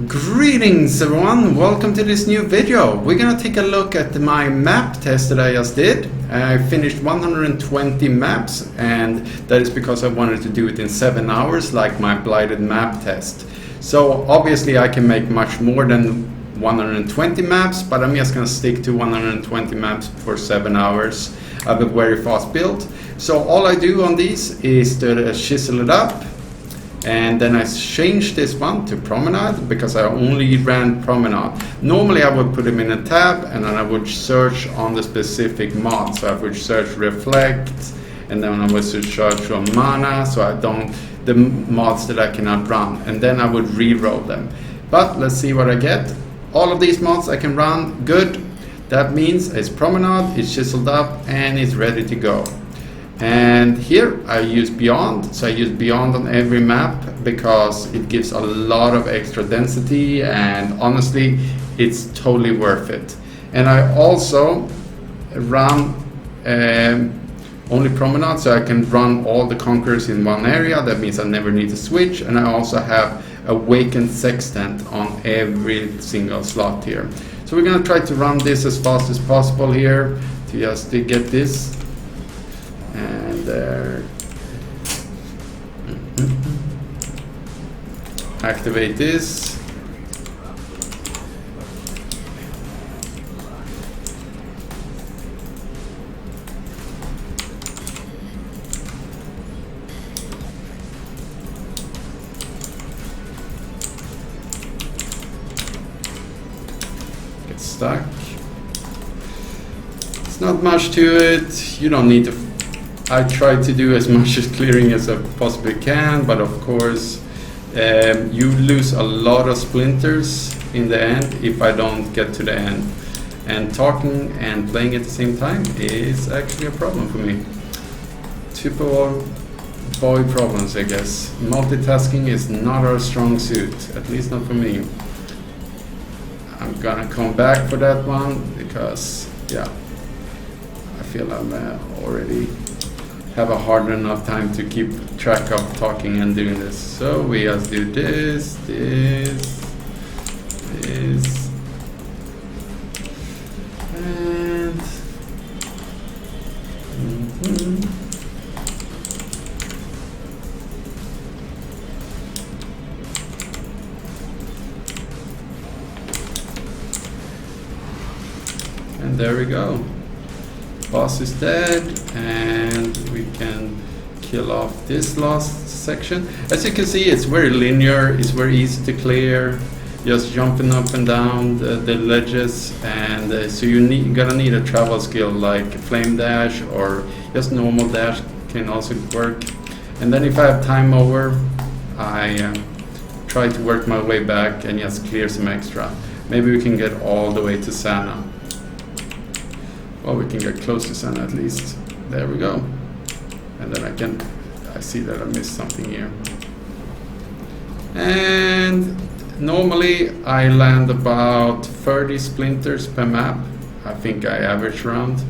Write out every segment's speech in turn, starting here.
Greetings everyone, welcome to this new video. We're gonna take a look at my map test that I just did. I finished 120 maps, and that is because I wanted to do it in 7 hours like my blighted map test. So obviously I can make much more than 120 maps, but I'm just gonna stick to 120 maps for 7 hours. I have a very fast build. So all I do on these is to chisel it up. And then I changed this one to Promenade because I only ran Promenade. Normally I would put them in a tab and then I would search on the specific mod. So I would search Reflect, and then I would search for Mana, so I don't, the mods that I cannot run, and then I would re-roll them. But let's see what I get. All of these mods I can run, good. That means it's Promenade, it's chiseled up, and it's ready to go. And here I use Beyond, so I use Beyond on every map because it gives a lot of extra density, and honestly it's totally worth it. And I also run only Promenade, so I can run all the conquerors in one area. That means I never need to switch, and I also have Awakened Sextant on every single slot here. So we're gonna try to run this as fast as possible here to just to get this. And there. Activate this. Get stuck. It's not much to it. You don't need to. I try to do as much as clearing as I possibly can, but of course you lose a lot of splinters in the end if I don't get to the end. And talking and playing at the same time is actually a problem for me. Typical boy problems, I guess. Multitasking is not our strong suit, at least not for me. I'm gonna come back for that one because, yeah, I feel I'm already have a hard enough time to keep track of talking and doing this. So we just do this, this, this, and and there we go. Boss is dead, and we can kill off this last section. As you can see, it's very linear, it's very easy to clear, just jumping up and down the ledges, and so you're gonna need a travel skill like flame dash or just normal dash can also work. And then if I have time over, I try to work my way back and just clear some extra. Maybe we can get all the way to Sana. Well, we can get close to Sana at least. There we go. And then I see that I missed something here. And normally I land about 30 splinters per map. I think I average around,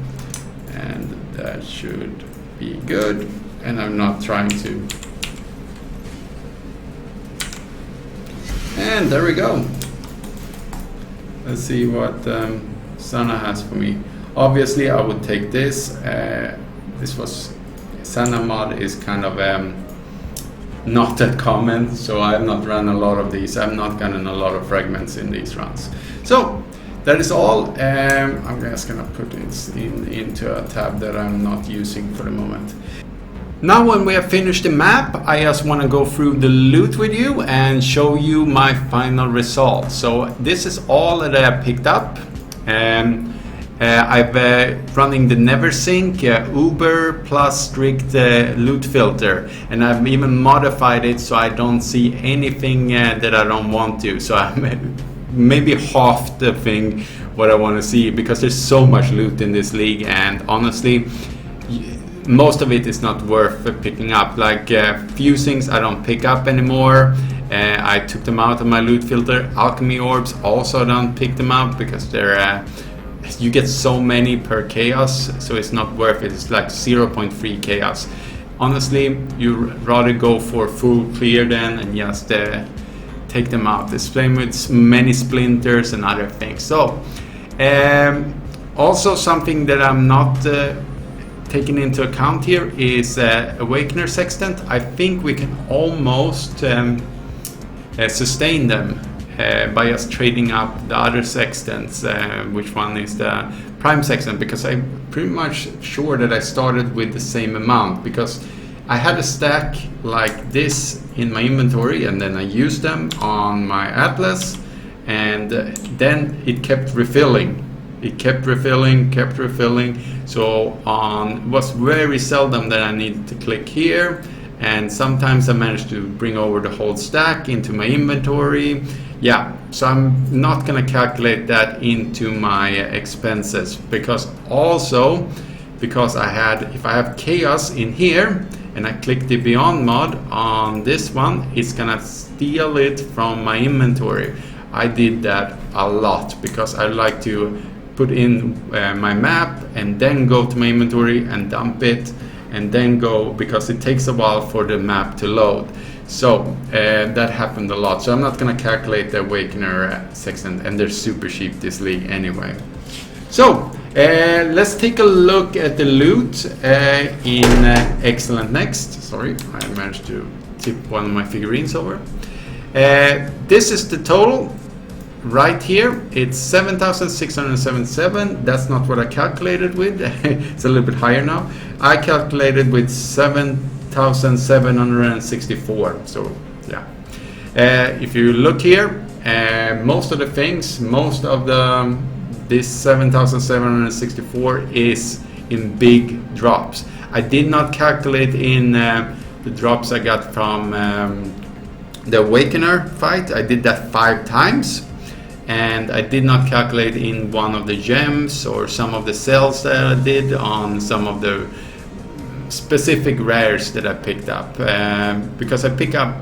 and that should be good. And I'm not trying to. And there we go. Let's see what Sana has for me. Obviously, I would take this. This was Sana mod is kind of not that common, so I have not run a lot of these. I've not gotten a lot of fragments in these runs. So that is all. I'm just gonna put this into a tab that I'm not using for the moment. Now when we have finished the map, I just want to go through the loot with you and show you my final result. So this is all that I have picked up. I've running the NeverSync Uber plus strict loot filter, and I've even modified it so I don't see anything that I don't want to. So I'm maybe half the thing what I want to see, because there's so much loot in this league, and honestly most of it is not worth picking up. Like few things I don't pick up anymore. I took them out of my loot filter. Alchemy orbs also don't pick them up because they're you get so many per chaos, so it's not worth it. It's like 0.3 chaos. Honestly, you rather go for full clear then and just take them out. The same with many splinters and other things. So also something that I'm not taking into account here is Awakener Sextant. I think we can almost sustain them by just trading up the other sextants, which one is the prime sextant, because I'm pretty much sure that I started with the same amount, because I had a stack like this in my inventory and then I used them on my atlas, and then it kept refilling. It kept refilling. So it was very seldom that I needed to click here, and sometimes I managed to bring over the whole stack into my inventory. Yeah, so I'm not gonna calculate that into my expenses, because if I have chaos in here and I click the Beyond mod on this one, it's gonna steal it from my inventory. I did that a lot because I like to put in my map and then go to my inventory and dump it and then go, because it takes a while for the map to load. So that happened a lot. So I'm not going to calculate the Awakener Sextant, and they're super cheap this league anyway. So let's take a look at the loot in Excellent next. Sorry, I managed to tip one of my figurines over. This is the total. Right here, it's 7,677. That's not what I calculated with. It's a little bit higher now. I calculated with 7,764. So yeah, if you look here, most of the things, this 7,764 is in big drops. I did not calculate in the drops I got from the Awakener fight. I did that 5 times. And I did not calculate in one of the gems or some of the cells that I did on some of the specific rares that I picked up, because I pick up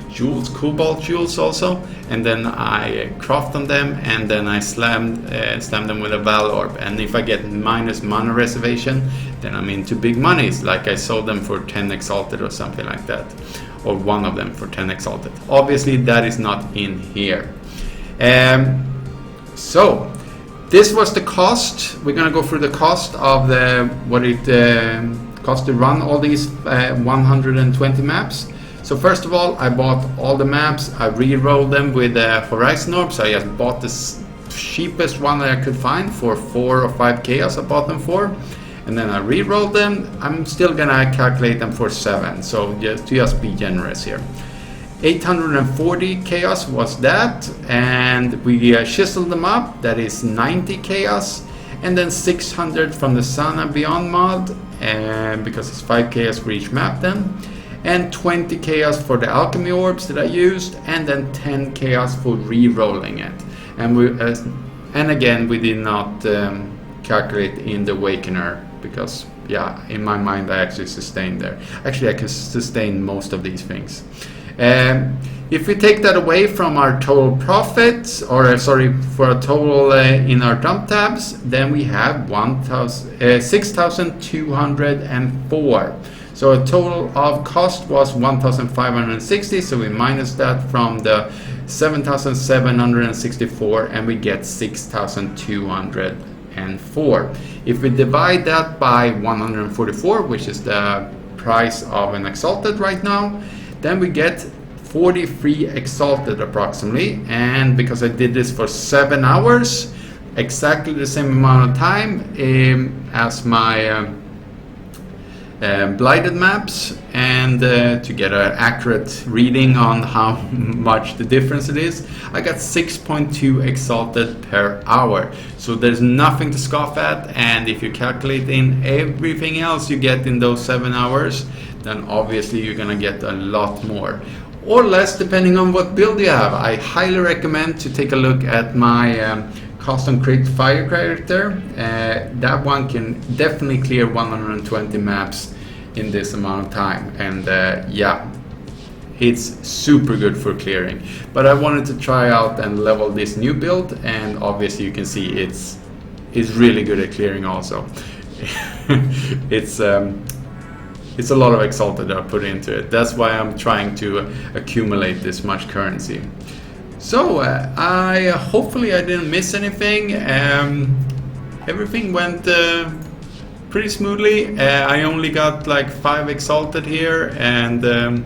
jewels, cobalt jewels also, and then I craft on them, and then I slam them with a Val Orb. And if I get minus mana reservation, then I'm into big monies, like I sold them for 10 exalted or something like that, or one of them for 10 exalted. Obviously that is not in here. So this was the cost. We're gonna go through the cost of what it cost to run all these 120 maps. So first of all, I bought all the maps. I re-rolled them with Horizon Orbs. I just bought the cheapest one that I could find for 4 or 5 chaos. I bought them for, and then I re-rolled them. I'm still gonna calculate them for 7. So just be generous here. 840 chaos was that, and we chiseled them up. That is 90 chaos, and then 600 from the Sun and Beyond mod, and because it's 5 chaos for each map then, and 20 chaos for the alchemy orbs that I used, and then 10 chaos for re-rolling it. And again we did not calculate in the Awakener, because yeah, in my mind I actually sustained there. Actually I can sustain most of these things. If we take that away from our total profits, or sorry, for a total in our dump tabs, then we have 6,204. So a total of cost was 1,560. So we minus that from the 7,764, and we get 6,204. If we divide that by 144, which is the price of an exalted right now, then we get 43 exalted approximately. And because I did this for 7 hours, exactly the same amount of time as my blighted maps, and to get an accurate reading on how much the difference it is, I got 6.2 exalted per hour. So there's nothing to scoff at, and if you calculate in everything else you get in those 7 hours, then obviously you're gonna get a lot more, or less, depending on what build you have. I highly recommend to take a look at my custom crate fire character. That one can definitely clear 120 maps in this amount of time, and yeah, it's super good for clearing. But I wanted to try out and level this new build, and obviously you can see it's really good at clearing also. It's it's a lot of exalted I put into it. That's why I'm trying to accumulate this much currency. So hopefully I didn't miss anything. Everything went pretty smoothly. I only got like 5 exalted here, and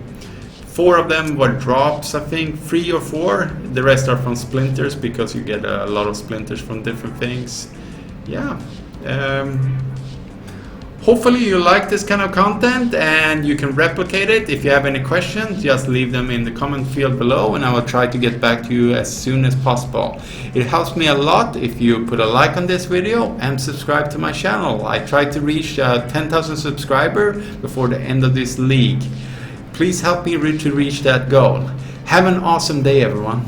4 of them were drops, I think, 3 or 4. The rest are from splinters, because you get a lot of splinters from different things. Yeah. Hopefully you like this kind of content and you can replicate it. If you have any questions, just leave them in the comment field below and I will try to get back to you as soon as possible. It helps me a lot if you put a like on this video and subscribe to my channel. I try to reach 10,000 subscribers before the end of this league. Please help me to reach that goal. Have an awesome day, everyone.